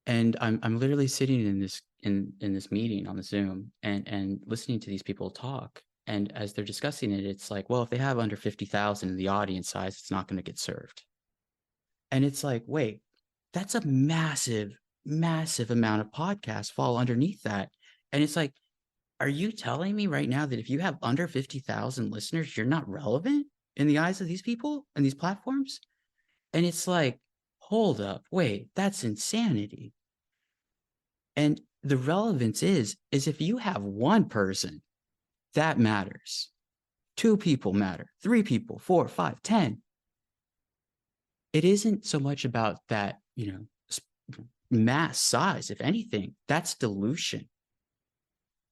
And I'm literally sitting in this meeting on the Zoom and listening to these people talk. And as they're discussing it, it's like, well, if they have under 50,000 in the audience size, it's not going to get served. And it's like, wait, that's a massive, massive amount of podcasts fall underneath that. And it's like, are you telling me right now that if you have under 50,000 listeners, you're not relevant in the eyes of these people and these platforms? And it's like, hold up, wait, that's insanity. And the relevance is if you have one person, that matters. 2 people matter, 3 people, 4, 5, 10. It isn't so much about that, mass size. If anything, that's dilution.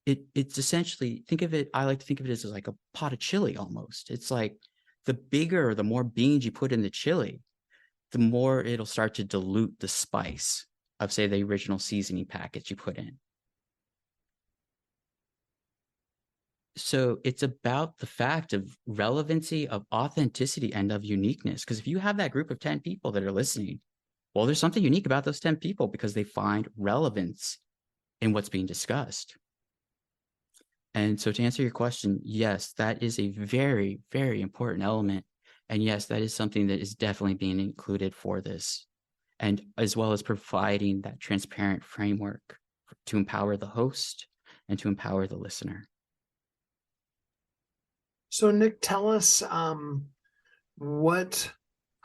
It's essentially, I like to think of it as like a pot of chili almost. It's like the more beans you put in the chili, the more it'll start to dilute the spice of, say, the original seasoning package you put in. So it's about the fact of relevancy, of authenticity, and of uniqueness. Because if you have that group of 10 people that are listening, well, there's something unique about those 10 people because they find relevance in what's being discussed. And so to answer your question, yes, that is a very, very important element. And yes, that is something that is definitely being included for this. And as well as providing that transparent framework to empower the host and to empower the listener. So, Nick, tell us what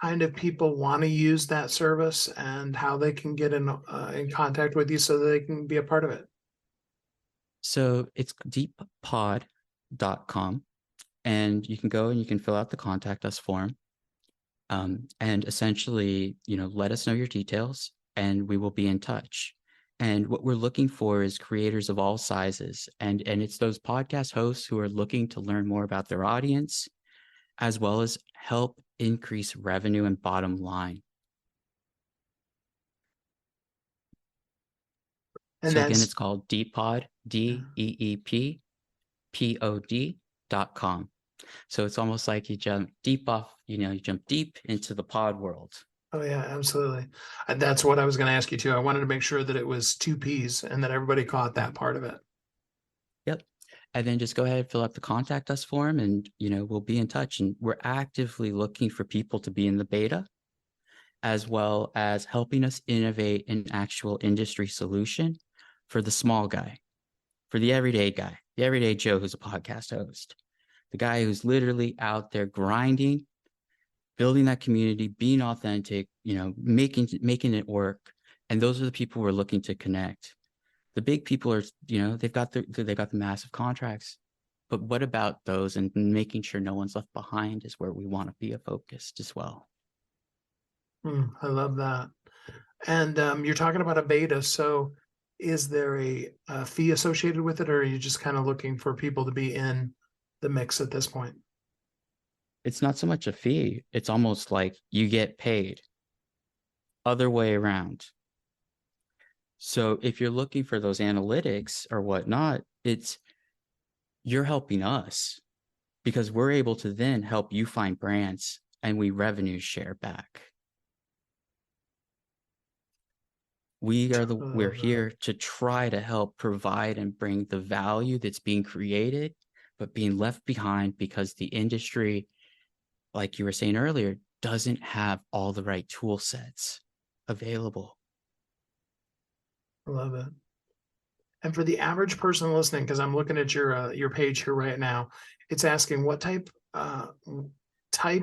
kind of people want to use that service and how they can get in contact with you so that they can be a part of it. So it's deeppod.com, and you can go and you can fill out the contact us form, and essentially, let us know your details, and we will be in touch. And what we're looking for is creators of all sizes. And it's those podcast hosts who are looking to learn more about their audience, as well as help increase revenue and bottom line. And so again, it's called Deeppod, DEEPPOD.com. So it's almost like you jump deep off, you jump deep into the pod world. Oh, yeah, absolutely. That's what I was going to ask you too. I wanted to make sure that it was 2 Ps and that everybody caught that part of it. Yep. And then just go ahead, fill out the contact us form, and, we'll be in touch. And we're actively looking for people to be in the beta, as well as helping us innovate an actual industry solution for the small guy, for the everyday guy, the everyday Joe who's a podcast host, the guy who's literally out there grinding, building that community, being authentic, making it work. And those are the people we're looking to connect. The big people are, they've got the massive contracts, but what about those? And making sure no one's left behind is where we want to be focused as well. I love that. And you're talking about a beta. So is there a fee associated with it, or are you just kind of looking for people to be in the mix at this point? It's not so much a fee. It's almost like you get paid. Other way around. So if you're looking for those analytics or whatnot, you're helping us because we're able to then help you find brands and we revenue share back. We're here to try to help provide and bring the value that's being created, but being left behind because the industry, like you were saying earlier, doesn't have all the right tool sets available. I love it. And for the average person listening, because I'm looking at your page here right now, it's asking what type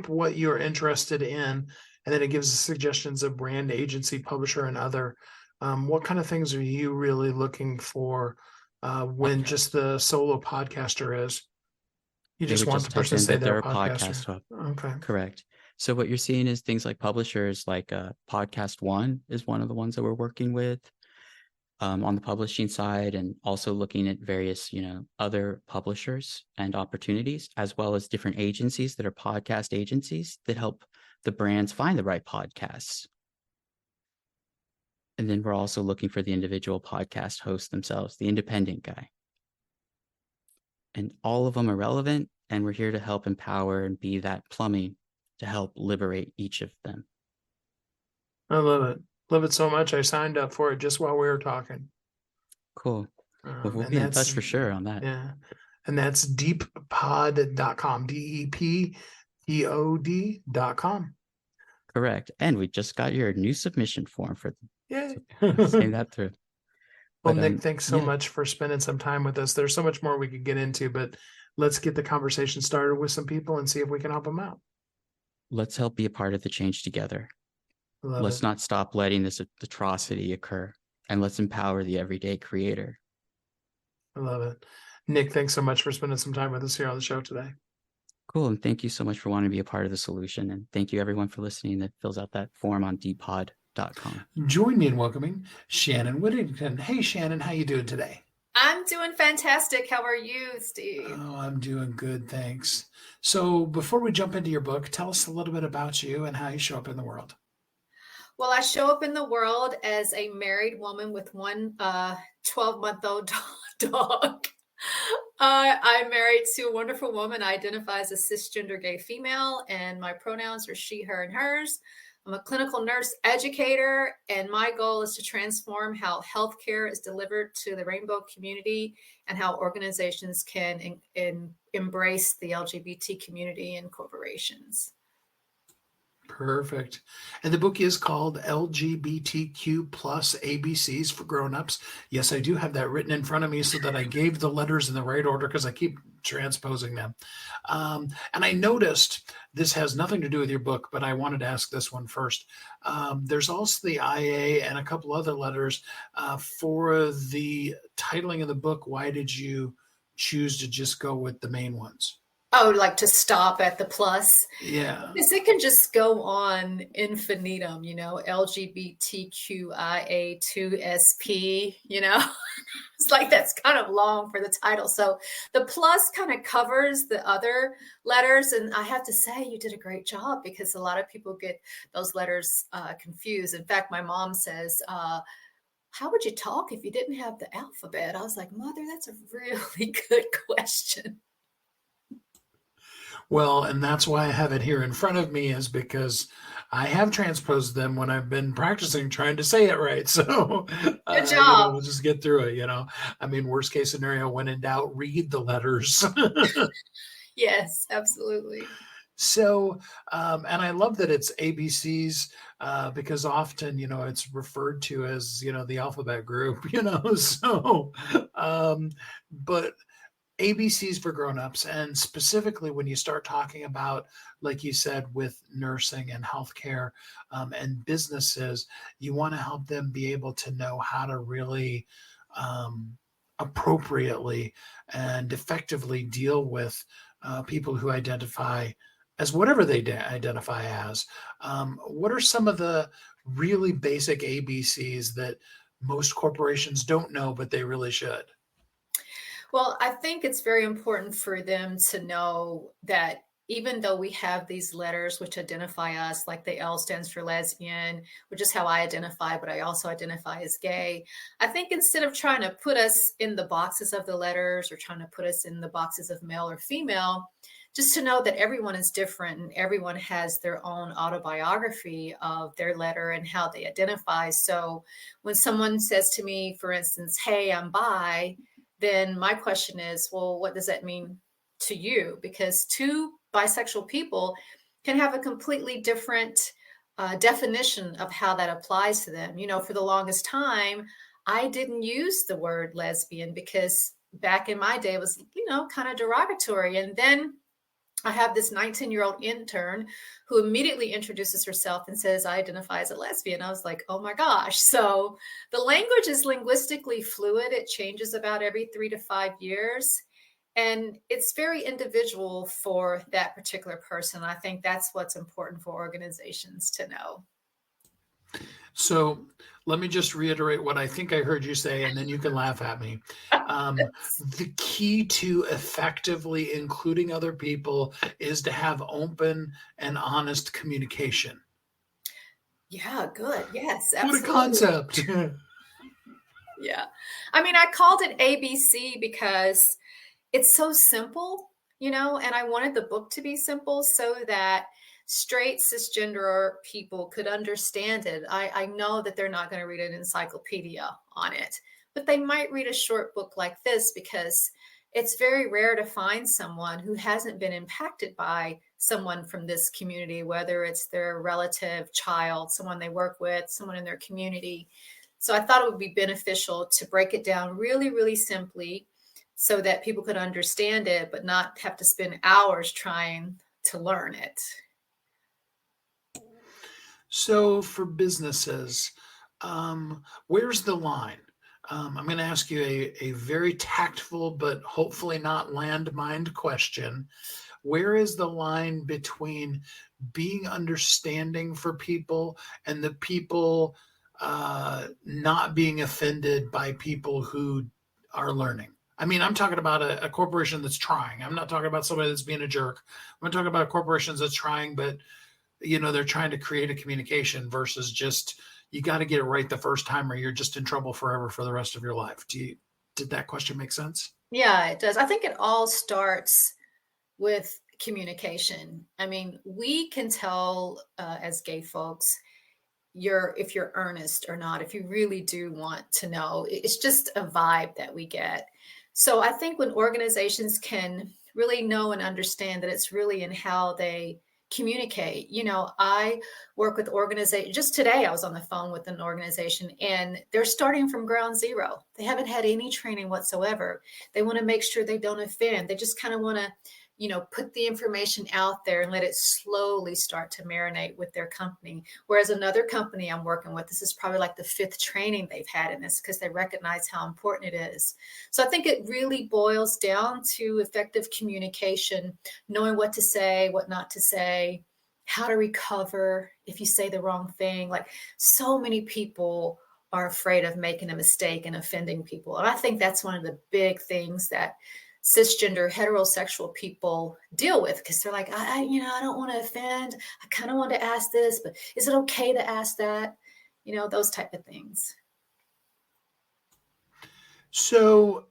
what you're interested in, and then it gives suggestions of brand, agency, publisher, and other. What kind of things are you really looking for when just the solo podcaster is? You just want the person to say they're a podcaster. Okay. Correct. So what you're seeing is things like publishers, like Podcast One is one of the ones that we're working with on the publishing side, and also looking at various, other publishers and opportunities, as well as different agencies that are podcast agencies that help the brands find the right podcasts. And then we're also looking for the individual podcast hosts themselves, the independent guy. And all of them are relevant, and we're here to help empower and be that plumbing to help liberate each of them. I love it. Love it so much. I signed up for it just while we were talking. Cool. Well, we'll be in touch for sure on that. Yeah. And that's deeppod.com, DEEPPOD.com. Correct. And we just got your new submission form for them. Yay. So saying that through. Well, Nick, thanks so much for spending some time with us. There's so much more we could get into, but let's get the conversation started with some people and see if we can help them out. Let's help be a part of the change together. Let's not stop letting this atrocity occur, and let's empower the everyday creator. I love it. Nick, thanks so much for spending some time with us here on the show today. Cool. And thank you so much for wanting to be a part of the solution. And thank you everyone for listening that fills out that form on dpod.com. Join me in welcoming Shannon Whittington. Hey, Shannon, how you doing today? I'm doing fantastic. How are you, Steve? Oh, I'm doing good, thanks. So before we jump into your book, tell us a little bit about you and how you show up in the world. Well, I show up in the world as a married woman with one 12-month-old dog. I'm married to a wonderful woman. I identify as a cisgender gay female, and my pronouns are she, her, and hers. I'm a clinical nurse educator, and my goal is to transform how healthcare is delivered to the rainbow community and how organizations can embrace the LGBT community and corporations. Perfect. And the book is called LGBTQ plus ABCs for Grown-ups. Yes, I do have that written in front of me so that I gave the letters in the right order because I keep transposing them. And I noticed this has nothing to do with your book, but I wanted to ask this one first. There's also the IA and a couple other letters for the titling of the book. Why did you choose to just go with the main ones? Oh, like to stop at the plus? Yeah. Because it can just go on infinitum, LGBTQIA2SP, It's like that's kind of long for the title. So the plus kind of covers the other letters. And I have to say, you did a great job because a lot of people get those letters confused. In fact, my mom says, how would you talk if you didn't have the alphabet? I was like, Mother, that's a really good question. Well, and that's why I have it here in front of me, is because I have transposed them when I've been practicing trying to say it right. So Good job. we'll just get through it. I mean, worst case scenario, when in doubt, read the letters. Yes, absolutely. So, and I love that it's ABCs because often, it's referred to as, the alphabet group, so, but ABCs for grown-ups, and specifically when you start talking about, like you said, with nursing and healthcare and businesses, you want to help them be able to know how to really appropriately and effectively deal with people who identify as whatever they identify as. What are some of the really basic ABCs that most corporations don't know, but they really should? Well, I think it's very important for them to know that even though we have these letters which identify us, like the L stands for lesbian, which is how I identify, but I also identify as gay. I think instead of trying to put us in the boxes of the letters or trying to put us in the boxes of male or female, just to know that everyone is different and everyone has their own autobiography of their letter and how they identify. So when someone says to me, for instance, hey, I'm bi, then my question is, well, what does that mean to you? Because two bisexual people can have a completely different definition of how that applies to them. For the longest time, I didn't use the word lesbian because back in my day it was, kind of derogatory. And then I have this 19-year-old intern who immediately introduces herself and says, I identify as a lesbian. I was like, oh my gosh. So the language is linguistically fluid. It changes about every 3 to 5 years. And it's very individual for that particular person. I think that's what's important for organizations to know. So let me just reiterate what I think I heard you say, and then you can laugh at me. The key to effectively including other people is to have open and honest communication. Yeah, good. Yes, absolutely. What a concept. Yeah. I mean, I called it ABC because it's so simple, and I wanted the book to be simple so that straight cisgender people could understand it. I know that they're not going to read an encyclopedia on it, but they might read a short book like this because it's very rare to find someone who hasn't been impacted by someone from this community, whether it's their relative, child, someone they work with, someone in their community. So I thought it would be beneficial to break it down really, really simply so that people could understand it, but not have to spend hours trying to learn it. So for businesses, where's the line? I'm going to ask you a very tactful, but hopefully not landmined question. where is the line between being understanding for people and the people not being offended by people who are learning? I mean, I'm talking about a corporation that's trying. I'm not talking about somebody that's being a jerk. I'm talking about corporations that's trying, but they're trying to create a communication versus just, you got to get it right the first time or you're just in trouble forever for the rest of your life. Did that question make sense? Yeah, it does. I think it all starts with communication. I mean, we can tell as gay folks if you're earnest or not, if you really do want to know. It's just a vibe that we get. So I think when organizations can really know and understand that it's really in how they communicate. I work with organizations. Just today I was on the phone with an organization and they're starting from ground zero. They haven't had any training whatsoever. They want to make sure they don't offend. They just kind of want to put the information out there and let it slowly start to marinate with their company. Whereas another company I'm working with, this is probably like the 5th training they've had in this because they recognize how important it is. So I think it really boils down to effective communication, knowing what to say, what not to say, how to recover if you say the wrong thing. Like, so many people are afraid of making a mistake and offending people. And I think that's one of the big things that cisgender heterosexual people deal with, because they're like, I don't want to offend. I kind of want to ask this, but is it okay to ask that? Those type of things. So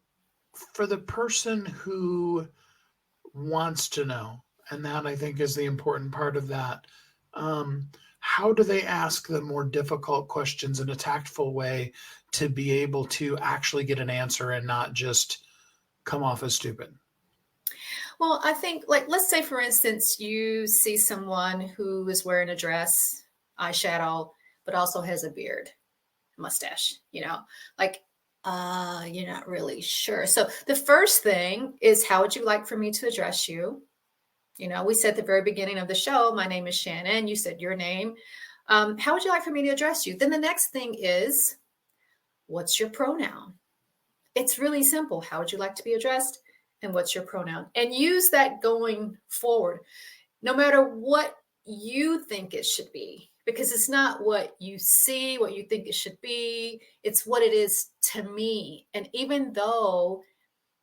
for the person who wants to know, and that I think is the important part of that, how do they ask the more difficult questions in a tactful way to be able to actually get an answer and not just come off as stupid? Well, I think, like, let's say, for instance, you see someone who is wearing a dress, eyeshadow, but also has a beard, mustache, like, you're not really sure. So the first thing is, how would you like for me to address you? We said at the very beginning of the show, my name is Shannon. You said your name. How would you like for me to address you? Then the next thing is, what's your pronoun? It's really simple. How would you like to be addressed? And what's your pronoun? And use that going forward, no matter what you think it should be, because it's not what you see, what you think it should be. It's what it is to me. And even though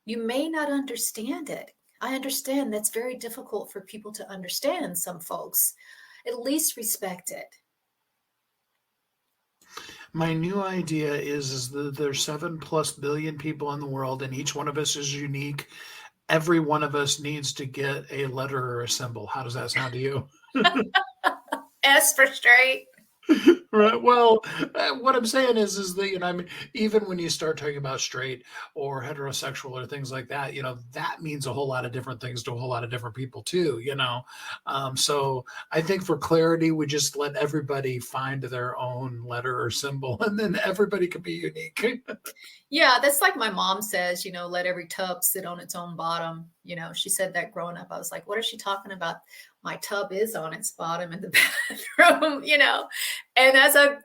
you may not understand it, I understand that's very difficult for people to understand, some folks. At least respect it. My new idea is that there's 7+ billion people in the world, and each one of us is unique. Every one of us needs to get a letter or a symbol. How does that sound to you? S for straight. Right. Well, what I'm saying is that, I mean, even when you start talking about straight or heterosexual or things like that, that means a whole lot of different things to a whole lot of different people too, So I think for clarity, we just let everybody find their own letter or symbol, and then everybody can be unique. Yeah, that's like my mom says, let every tub sit on its own bottom. She said that growing up. I was like, what is she talking about? My tub is on its bottom in the bathroom, And as I,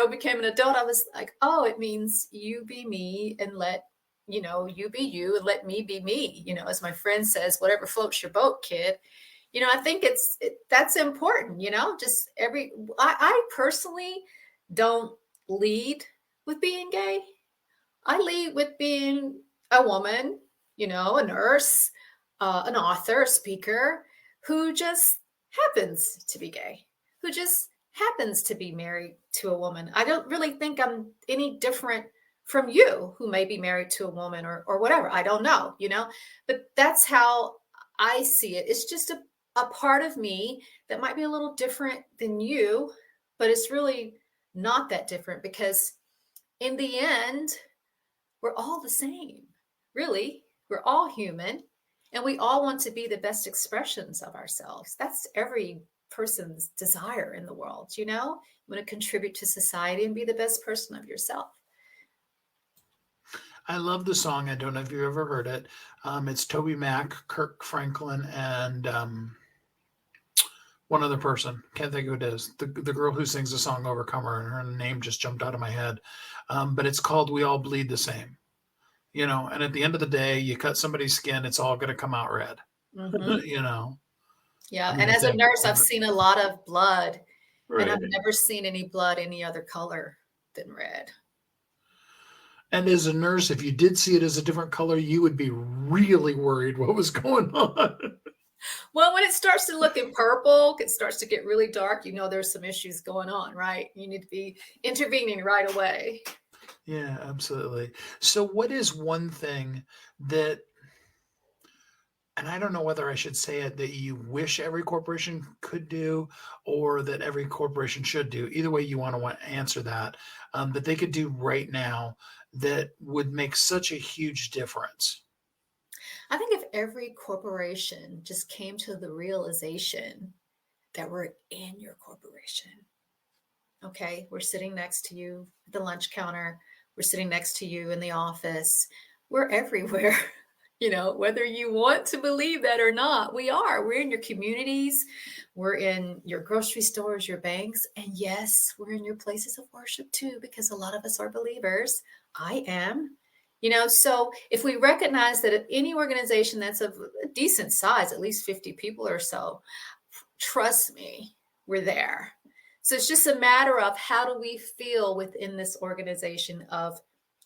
became an adult, I was like, oh, it means you be me and let, you be you and let me be me. As my friend says, whatever floats your boat, kid. I think that's important, just I personally don't lead with being gay. I lead with being a woman, a nurse, an author, a speaker, who just happens to be gay, who just happens to be married to a woman. I don't really think I'm any different from you, who may be married to a woman or whatever. I don't know, but that's how I see it. It's just a part of me that might be a little different than you, but it's really not that different, because in the end, we're all the same. Really, we're all human, and we all want to be the best expressions of ourselves. That's every person's desire in the world. You want to contribute to society and be the best person of yourself. I love the song. I don't know if you've ever heard it. It's Toby Mac, Kirk Franklin, and one other person. Can't think who it is. The girl who sings the song Overcomer, and her name just jumped out of my head. But it's called We All Bleed the Same. And at the end of the day, you cut somebody's skin, it's all going to come out red. Mm-hmm. Yeah. I mean, And I as a think, nurse, I've seen a lot of blood, and Right. I've never seen any blood any other color than red. and as a nurse, if you did see it as a different color, you would be really worried what was going on. Well, when it starts to look in purple, it starts to get really dark, there's some issues going on, right? You need to be intervening right away. Yeah, absolutely. So, what is one thing that, and I don't know whether I should say it, that you wish every corporation could do or that every corporation should do? Either way you want to answer that, that they could do right now that would make such a huge difference. I think if every corporation just came to the realization that we're in your corporation, okay, we're sitting next to you at the lunch counter, we're sitting next to you in the office, we're everywhere. Whether you want to believe that or not, we are. We're in your communities, we're in your grocery stores, your banks, and yes, we're in your places of worship too, because a lot of us are believers. I am. So if we recognize that at any organization that's of a decent size, at least 50 people or so, trust me, we're there. So it's just a matter of how do we feel within this organization of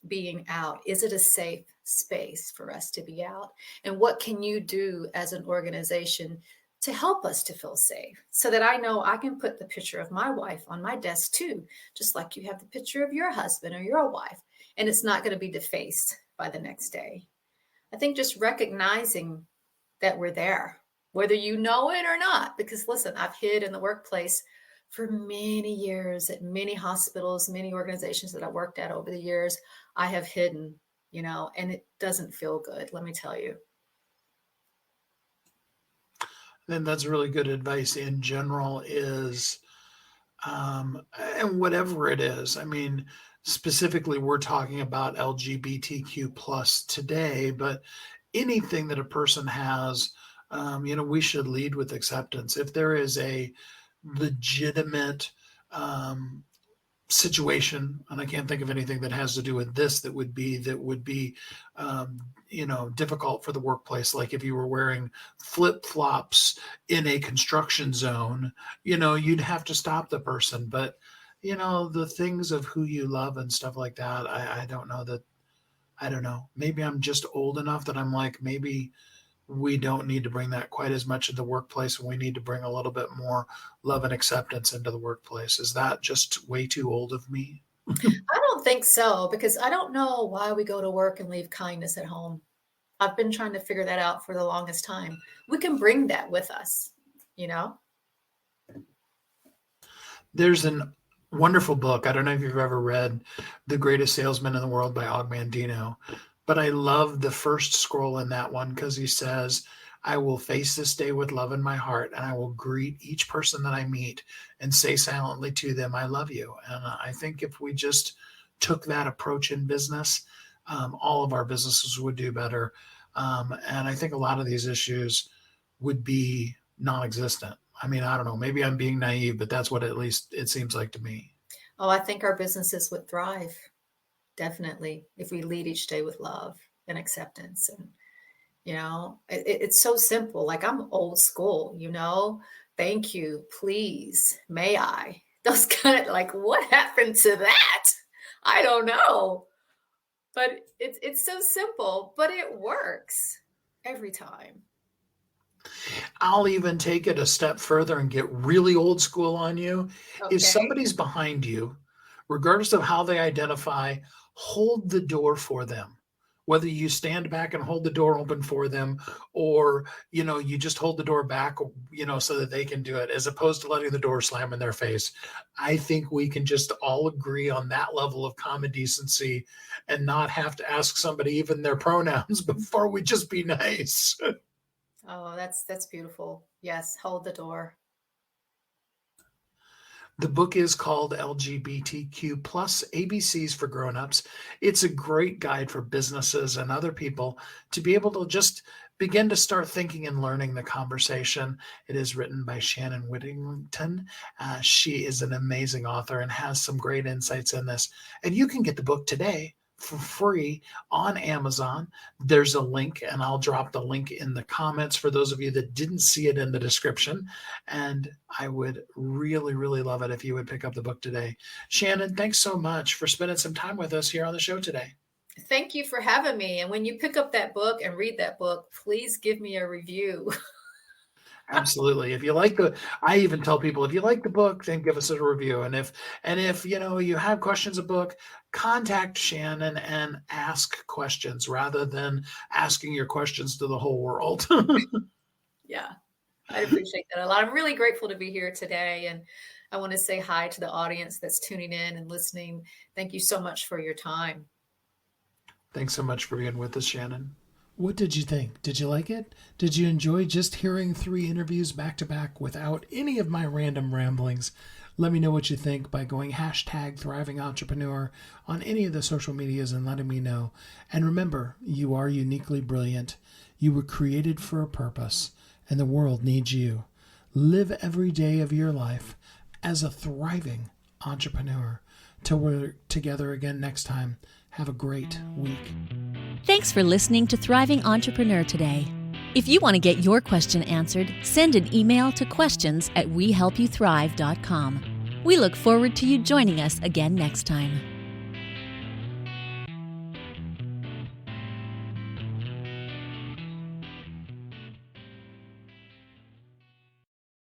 being out? Is it a safe space for us to be out? And what can you do as an organization to help us to feel safe so that I know I can put the picture of my wife on my desk too, just like you have the picture of your husband or your wife, and it's not going to be defaced by the next day. I think just recognizing that we're there, whether you know it or not, because listen, I've hid in the workplace for many years at many hospitals, many organizations that I worked at over the years. I have hidden, and it doesn't feel good, let me tell you. Then that's really good advice in general is, and whatever it is, I mean, specifically, we're talking about LGBTQ plus today, but anything that a person has, we should lead with acceptance. If there is a legitimate um, situation, and I can't think of anything that has to do with this that would be difficult for the workplace. Like if you were wearing flip flops in a construction zone, you'd have to stop the person. But the things of who you love and stuff like that, I don't know that. I don't know. Maybe I'm just old enough that I'm like, maybe we don't need to bring that quite as much into the workplace, and we need to bring a little bit more love and acceptance into the workplace. Is that just way too old of me? I don't think so, because I don't know why we go to work and leave kindness at home. I've been trying to figure that out for the longest time. We can bring that with us, you know? There's a wonderful book. I don't know if you've ever read The Greatest Salesman in the World by Og Mandino, but I love the first scroll in that one because he says, I will face this day with love in my heart, and I will greet each person that I meet and say silently to them, I love you. And I think if we just took that approach in business, all of our businesses would do better. And I think a lot of these issues would be non-existent. I mean, I don't know, maybe I'm being naive, but that's what at least it seems like to me. Oh, I think our businesses would thrive, definitely, if we lead each day with love and acceptance. And, it's so simple. Like I'm old school, thank you, please, may I? Those kind of like, what happened to that? I don't know. But it's so simple, but it works every time. I'll even take it a step further and get really old school on you. If Okay. somebody's behind you, regardless of how they identify, hold the door for them. Whether you stand back and hold the door open for them, or you just hold the door back, so that they can do it, as opposed to letting the door slam in their face. I think we can just all agree on that level of common decency and not have to ask somebody even their pronouns before we just be nice. Oh, that's beautiful. Yes, hold the door. The book is called LGBTQ plus ABCs for Grown-ups. It's a great guide for businesses and other people to be able to just begin to start thinking and learning the conversation. It is written by Shannon Whittington. She is an amazing author and has some great insights in this. And you can get the book today for free on Amazon. There's a link, and I'll drop the link in the comments for those of you that didn't see it in the description. And I would really, really love it if you would pick up the book today. Shannon, thanks so much for spending some time with us here on the show today. Thank you for having me. And when you pick up that book and read that book, please give me a review. Absolutely. If you like I even tell people, if you like the book, then give us a review. And if you have questions of book, contact Shannon and ask questions rather than asking your questions to the whole world. Yeah, I appreciate that a lot. I'm really grateful to be here today. And I want to say hi to the audience that's tuning in and listening. Thank you so much for your time. Thanks so much for being with us, Shannon. What did you think? Did you like it? Did you enjoy just hearing 3 interviews back to back without any of my random ramblings? Let me know what you think by going #ThrivingEntrepreneur on any of the social medias and letting me know. And remember, you are uniquely brilliant. You were created for a purpose, and the world needs you. Live every day of your life as a thriving entrepreneur. Till we're together again next time, have a great week. Thanks for listening to Thriving Entrepreneur today. If you want to get your question answered, send an email to questions@wehelpyouthrive.com. We look forward to you joining us again next time.